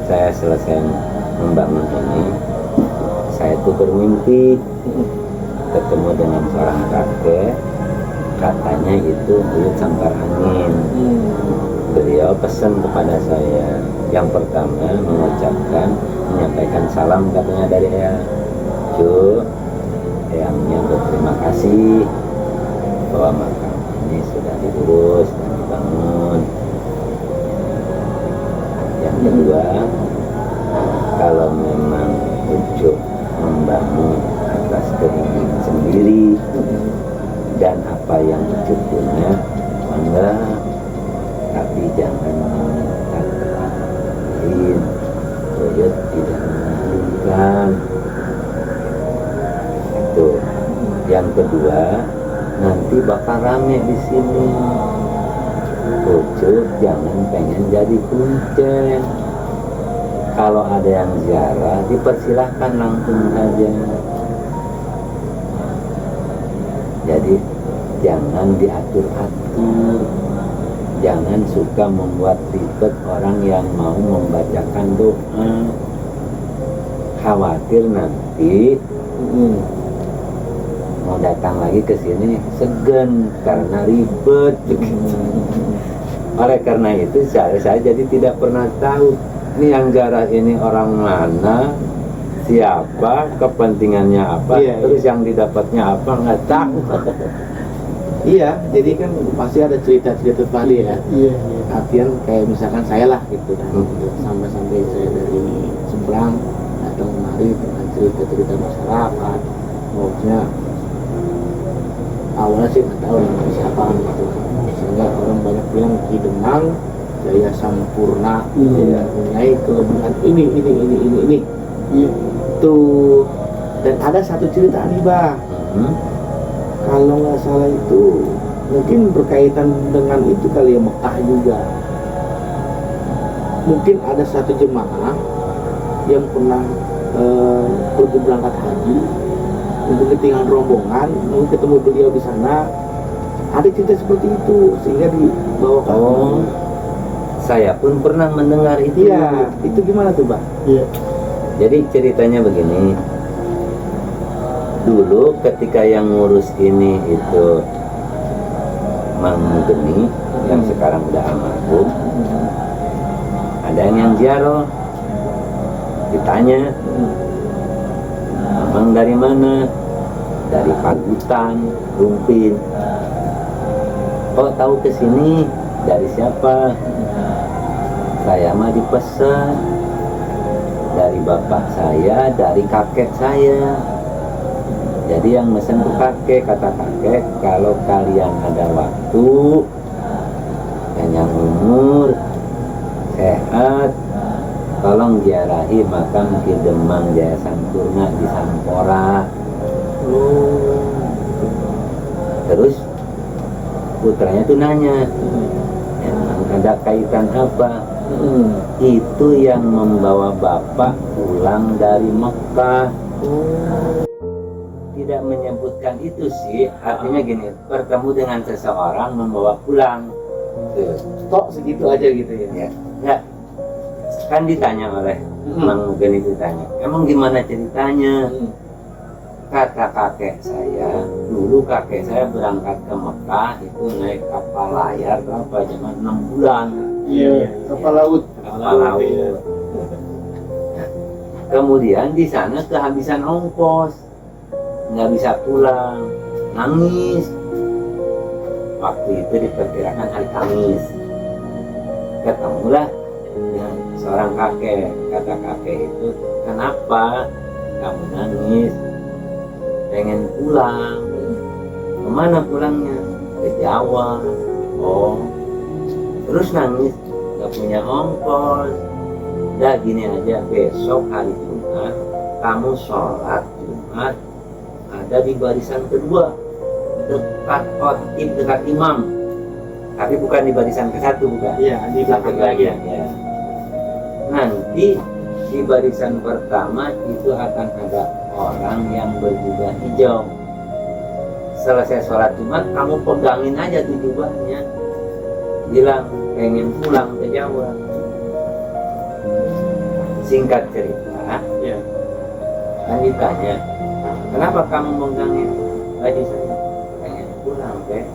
saya selesai membangun ini, saya tuh bermimpi ketemu dengan seorang kakek, katanya itu Buyut Sampar Angin. Beliau pesan kepada saya, yang pertama menyampaikan salam katanya dari Eyang. Eyangnya berterima kasih bahwa makam ini sudah diurus dan dibangun. Yang kedua, kalau memang Ucup membangun atas keinginan sendiri dan apa yang Ucup punya, mangga, tapi jangan meminta ke orang lain. Buyut tidak mengadukan. Itu. Yang kedua, nanti bakal rame di sini. Ucup jangan pengen jadi kuncen. Kalau ada yang ziarah, dipersilahkan langsung saja. Jadi jangan diatur-atur, jangan suka membuat ribet orang yang mau membacakan doa. Khawatir nanti mau datang lagi ke sini segan karena ribet. Oleh karena itu saya jadi tidak pernah tahu ini yang ziarah ini orang mana, siapa, kepentingannya apa, terus yang didapatnya apa, nggak tahu. Iya, jadi kan pasti ada cerita-cerita tadi ya. Iya. Artian kayak misalkan saya lah gitu kan, sampai saya dari seberang datang kemari dengan cerita-cerita masyarakat, maksudnya awalnya sih nggak tahu namanya siapa gitu, sehingga orang banyak bilang Ki Demang Jaya Sampurna, ya, mempunyai kelebihan ini. Iya. Tuh, dan ada satu cerita nih Bah, kalau nggak salah itu mungkin berkaitan dengan itu kali ya, Mekah juga. Mungkin ada satu jemaah yang pernah pergi berangkat haji untuk ketinggalan rombongan, mungkin ketemu beliau di sana, ada cerita seperti itu sehingga dibawa ke Saya pun pernah mendengar itu. Iya, itu gimana tuh Bah? Iya. Jadi ceritanya begini, dulu ketika yang ngurus ini itu Mang Geni yang sekarang udah almarhum, ada yang ziarah, ditanya, Mang dari mana? Dari Pagutan, Rumpin. Oh tahu kesini, dari siapa? Saya mah dipesan dari bapak saya, dari kakek saya. Jadi yang mesen tuh kakek, kata kakek, kalau kalian ada waktu, panjang umur, sehat, tolong ziarahi makam Ki Demang Jaya Sampurna di Sampora. Terus putranya tuh nanya, emang ada kaitan apa? Itu yang membawa bapak pulang dari Mekah. Tidak menyebutkan itu sih, artinya gini, bertemu dengan seseorang membawa pulang. Kok segitu aja gitu ya? Ya, kan ditanya oleh Mang Mugen, itu tanya, emang gimana ceritanya? Kata kakek saya, dulu kakek saya berangkat ke Mekah itu naik kapal layar berapa, cuma 6 bulan. Iya. Kapal laut. Kapal laut. Nah, kemudian di sana kehabisan ongkos, nggak bisa pulang, nangis. Waktu itu diperkirakan hari Kamis. Ketemulah dengan seorang kakek. Kata kakek itu, kenapa kamu nangis? Pengen pulang. Kemana pulangnya? ke Jawa. Oh, terus nangis nggak punya ongkos. Udah gini aja, besok hari Jumat kamu sholat Jumat ada di barisan kedua dekat khotib, dekat imam, tapi bukan di barisan ke-1, bukan. Iya, di belakang lagi. Ya. Nanti di barisan pertama itu akan ada orang yang berjubah hijau. Selesai sholat Jumat, kamu pegangin aja tuh jubahnya, bilang pengen pulang ke Jawa. Singkat cerita, Iya. kan ditanya, kenapa kamu megangin baju saya? Pengen pulang deh.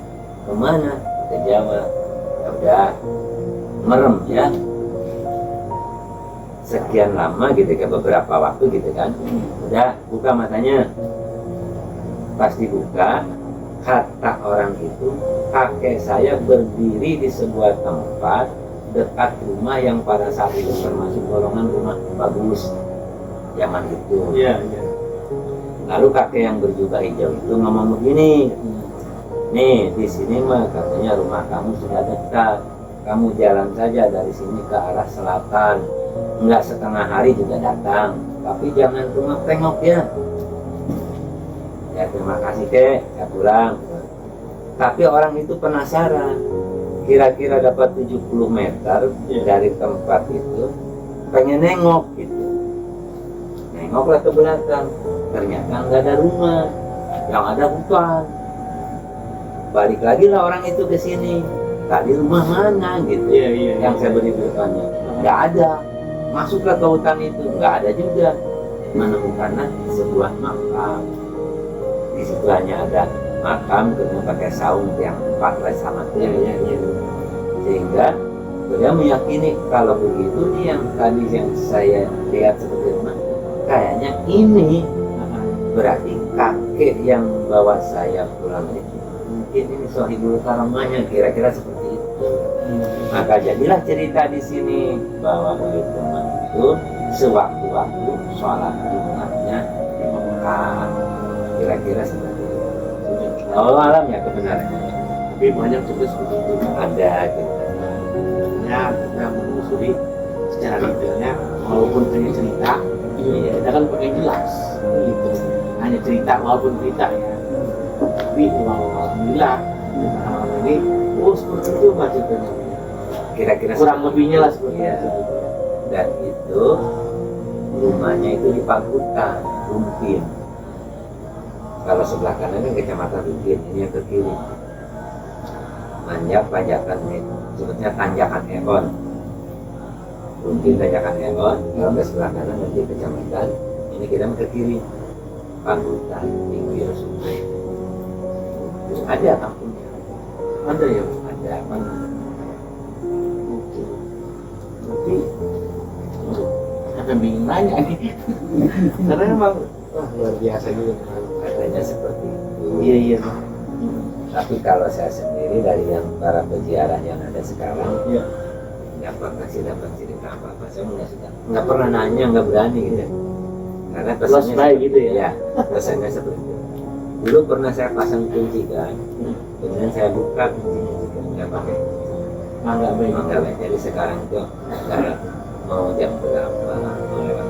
Kemana? Ke Jawa. Ya udah, merem ya. Sekian lama gitu, ke beberapa waktu gitu kan. Udah, buka matanya. Pas dibuka, kata orang itu, kakek saya berdiri di sebuah tempat dekat rumah yang pada saat itu termasuk golongan rumah bagus zaman itu. Iya, iya. Lalu kakek yang berjubah hijau itu ngomong begini, nih di sini mah katanya rumah kamu sudah dekat, kamu jalan saja dari sini ke arah selatan, enggak setengah hari juga datang, tapi jangan cuma tengok ya. Ya terima kasih kek, ya pulang. Tapi orang itu penasaran, kira-kira dapat 70 meter dari tempat itu, pengen nengok gitu. Nengoklah ke belakang, ternyata nggak ada rumah, yang ada hutan. Balik lagi lah orang itu ke sini, tadi rumah mana gitu. Iya, iya. Yang saya beri bertanya, nggak ada. Masuklah ke hutan itu, nggak ada juga. Menemukanlah sebuah makam. Di situ hanya ada makam, kemudian pakai saung yang 4 sama Iya, iya, iya. sehingga beliau meyakini kalau begitu nih yang tadi yang saya lihat seperti itu, kayaknya ini berarti kakek yang bawa saya pulang itu mungkin ini Sohibul Karamahnya, kira-kira seperti itu. Maka jadilah cerita di sini bahwa Buyut Teman itu sewaktu-waktu sholat Jumatnya di Mekah, kira-kira seperti itu. Allah alam ya kebenarannya. Tapi banyak juga seperti itu. Ada gitu. Ya, kita menelusuri secara detailnya, walaupun hanya cerita, Iya. kita kan pakai jelas, gitu. Hanya cerita, walaupun cerita ya. Tapi alhamdulillah, ini, seperti itu Pak ceritanya. Kira-kira Kurang lebihnya lah seperti Iya. itu. Dan itu rumahnya itu di Pakutan, Rumpin. Kalau sebelah kanan ini kecamatan Rumpin, ini yang ke kiri. Panjakan sebutnya tanjakan Eon. Rumpin tanjakan Eon, kalau ke sebelah kanan nanti kecamatan. Ini kita ke kiri, Pakutan, pinggir sungai. Terus ada kampungnya, Ada ya? ada apa? Oke. Tapi, akan bingung nanya nih. Karena emang, wah luar biasa gitu. Katanya seperti itu. Iya, iya. Tapi kalau saya sendiri dari yang para peziarah yang ada sekarang, Iya. nggak pernah sih dapat cerita apa-apa. Saya nggak pernah nanya, nggak berani gitu. Karena Close by gitu ya? Ya, pesannya seperti itu. Dulu pernah saya pasang kunci kan, kemudian saya buka kuncinya juga nggak pakai. Nggak baik. Nggak baik. Jadi sekarang itu nggak mau jam berapa, mau lewat.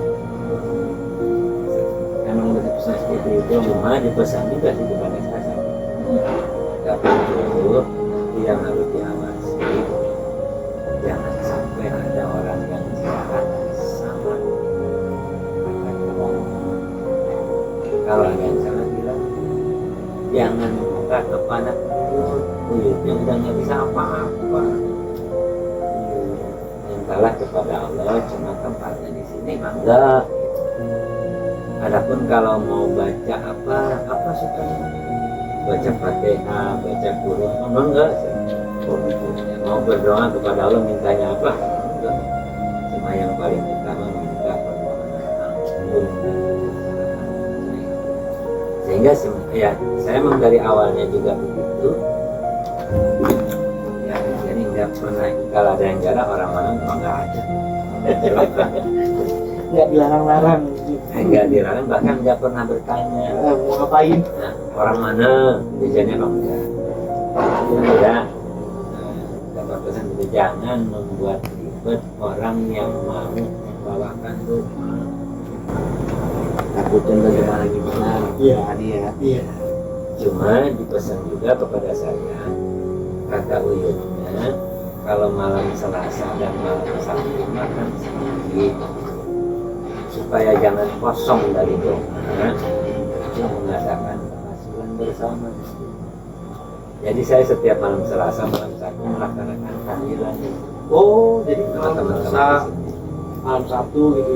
Emang udah dipesan seperti itu. Cuma dipesan juga sih bukan ekstasi. Tapi itu yang harus diawasi, jangan sampai ada orang yang jahat sama kata orang. Kalau ada yang salah bilang, jangan buka kepada buyutnya udah nggak bisa apa-apa. Mintalah kepada Allah, cuma tempatnya di sini mangga. Adapun kalau mau baca apa sukanya, baca Fatihah, baca Quran, enggak sih. Mau berdoa kepada Allah mintanya apa? Enggak. Cuma yang paling utama minta permohonan ampun. Sehingga ya saya memang dari awalnya juga begitu. Ya jadi nggak pernah kalau ada yang jalan orang mana memang nggak ada. Nggak dilarang-larang. Enggak dilarang, bahkan nggak pernah bertanya Mau ngapain? nah, orang mana tujuannya apa enggak. Ya, dapat pesan itu jangan membuat ribet orang yang mau membawakan doa. Takutnya bagaimana gimana. Iya. Dia. Iya. Cuma dipesan juga kepada saya, kata Uyutnya, kalau malam Selasa dan malam Sabtu makan sedikit supaya jangan kosong dari doa. Dia mengadakan penghasilan bersama. Jadi saya setiap malam Selasa, malam Sabtu melaksanakan tahlilan. Oh, jadi Teman-teman Selasa, malam Sabtu gitu.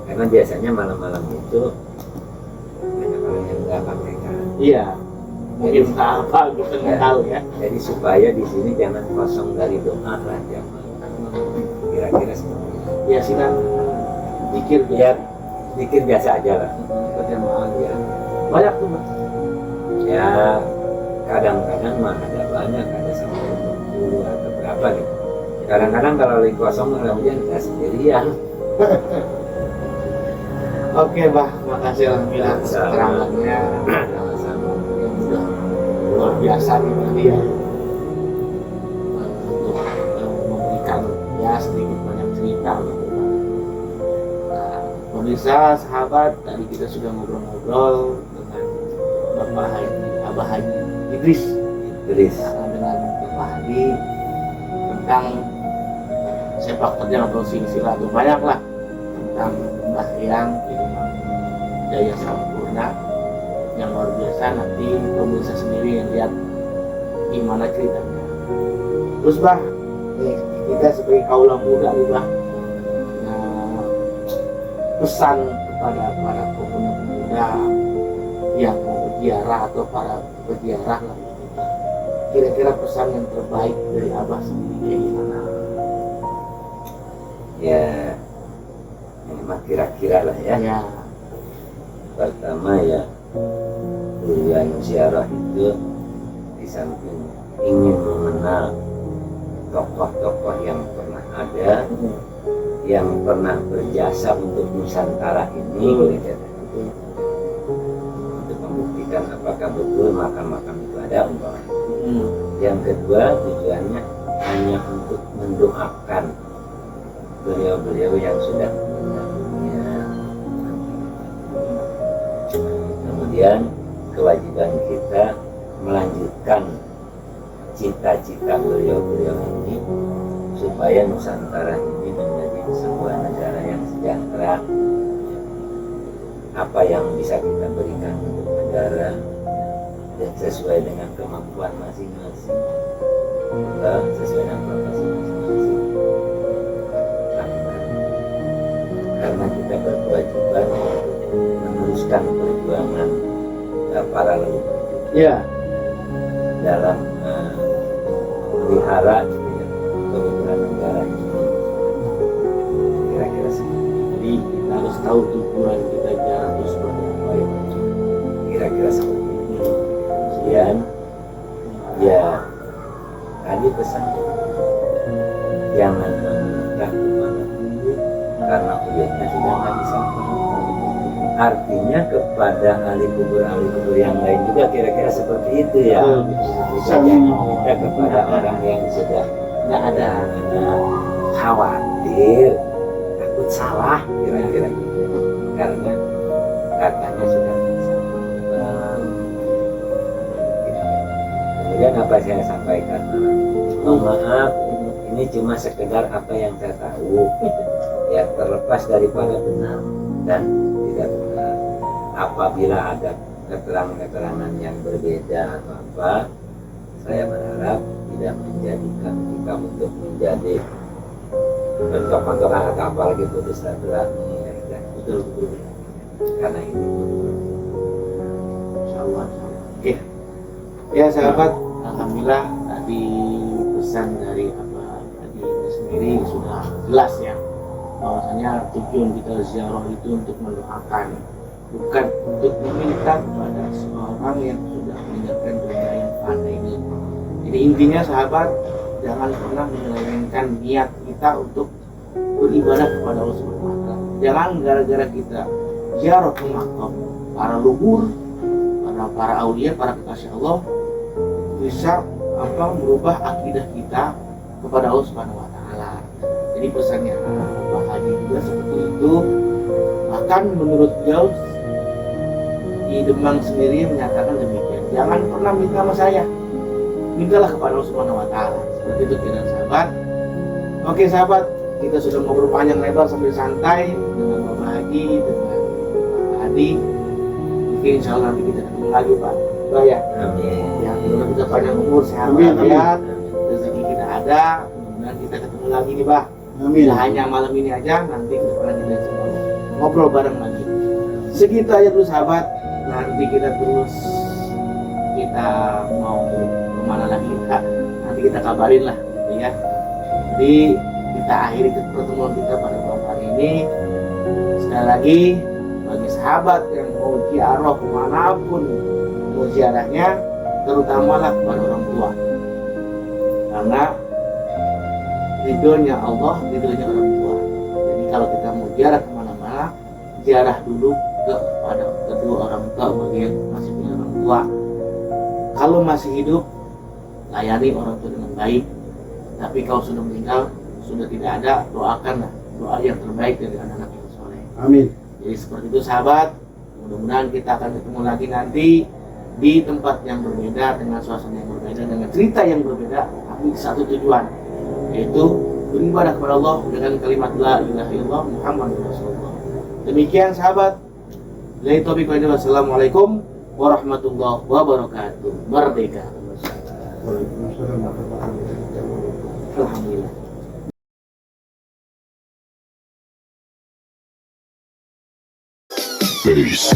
Karena biasanya malam-malam itu banyak orang yang nggak pakai kan. Iya. Mungkin entah apa kita nggak tahu ya. Jadi supaya di sini jangan kosong dari doa lah tiap malam. Kira-kira seperti itu. Ya sinan pikir Ya, pikir biasa aja lah. berjamaah ya. Banyak tuh Mas. Ya, kadang-kadang mah ada banyak, ada sampai 20 atau berapa gitu. Kadang-kadang kalau lagi kosong malah hujan kita sendirian. Oke, Bah, makasih alhamdulillah atas keterangannya. Sama-sama. Yang sudah luar biasa nih tadi ya. Untuk memberikan ya sedikit banyak cerita gitu. Nah, pemirsa, sahabat, tadi kita sudah ngobrol-ngobrol dengan Bapak Haji, Abah Haji Idris, dengan Bapak Hadi tentang sepak terjang atau silsilah itu banyak lah tentang Mbah Yang Imam Daya Sampurna yang luar biasa. Nanti pemirsa sendiri yang lihat gimana ceritanya. Terus Bah, nih, kita sebagai kaula muda nih Bah, nah, pesan kepada para pemuda yang mau berziarah atau para berziarah lah, kira-kira pesan yang terbaik dari Abah sendiri kayak gimana? Ya, ini mah kira-kira lah ya. Ya, Pertama ya, tujuan ziarah itu di samping ingin mengenal tokoh-tokoh yang pernah ada, yang pernah berjasa untuk Nusantara ini, gitu. Untuk membuktikan apakah betul makam-makam itu ada umpamanya. Yang kedua, tujuannya hanya untuk mendoakan beliau-beliau yang sudah meninggal dunia. Kemudian kewajiban kita melanjutkan cita-cita beliau-beliau ini supaya Nusantara ini menjadi sebuah negara yang sejahtera. Apa yang bisa kita berikan untuk negara dan sesuai dengan kemampuan masing-masing, sesuai dengan kapasitas masing-masing. Karena kita berkewajiban untuk meneruskan perjuangan para leluhur ya, dalam melihara keutuhan negara ini. Kira-kira seperti itu. jadi kita harus tahu tujuan kita jalan itu seperti apa ya. Kira-kira seperti itu. Kemudian ya tadi pesan jangan meminta kepada Uyut karena Uyutnya sudah nggak bisa. Artinya kepada ahli kubur yang lain juga kira-kira seperti itu ya. Jangan meminta kepada orang yang sudah Nggak ada. khawatir, takut salah kira-kira gitu. Karena katanya sudah bisa. Kemudian apa saya sampaikan? Mohon maaf, ini cuma sekedar apa yang saya tahu. Ya terlepas daripada benar dan tidak benar. Apabila ada keterangan-keterangan yang berbeda atau apa, saya berharap tidak menjadikan kita untuk menjadi bentuk-bentukan atau apalagi putus silaturahmi. Betul-betul. Karena ini Insyaallah. Oke. Ya sahabat, alhamdulillah tadi pesan dari Abah tadi sendiri sudah jelas ya, bahwasanya tujuan kita ziarah itu untuk mendoakan, bukan untuk meminta kepada seorang yang sudah meninggalkan dunia yang fana ini. Jadi intinya sahabat, jangan pernah menyelewengkan niat kita untuk beribadah kepada Allah Subhanahu wa Ta'ala. Jangan gara-gara kita ziarah ke makam para luhur, para aulia, para kekasih Allah, bisa merubah akidah kita kepada Allah Subhanahu wa taala. Jadi pesannya Pak Haji juga seperti itu. Bahkan menurut beliau di Demang sendiri menyatakan demikian. Jangan pernah minta sama saya, mintalah kepada Allah Subhanahu wa taala. Seperti itu kira sahabat. Oke sahabat, kita sudah ngobrol panjang lebar sambil santai dengan Bapak Haji, dengan Pak Hadi. Mungkin insya Allah nanti kita ketemu lagi Pak. Doa ya. Ya, mudah kita panjang umur, sehat walafiat, rezeki kita ada. Mudah-mudahan kita ketemu lagi nih Pak. Tidak hanya malam ini aja, nanti ke depan kita semua ngobrol bareng lagi. Segitu aja dulu sahabat. Nanti kita mau kemana lagi nanti kita kabarin lah gitu ya. Jadi kita akhiri pertemuan kita pada malam hari ini. Sekali lagi bagi sahabat yang mau ziarah kemanapun mau ziarahnya, terutamalah kepada orang tua, karena ridhonya Allah, ridhonya orang tua. Jadi kalau kita mau ziarah kemana-mana, ziarah dulu kepada kedua orang tua bagi yang masih punya orang tua. Kalau masih hidup, layani orang tua dengan baik. Tapi kalau sudah meninggal, sudah tidak ada, doakanlah doa yang terbaik dari anak-anak yang soleh. Amin. Jadi seperti itu sahabat. Mudah-mudahan kita akan ketemu lagi nanti di tempat yang berbeda, dengan suasana yang berbeda, dengan cerita yang berbeda, tapi satu tujuan, yaitu beribadah kepada Allah dengan kalimat la ilaha illallah Muhammadur Rasulullah. Demikian sahabat. Wassalamualaikum warahmatullahi wabarakatuh. Merdeka. Alhamdulillah. Peace.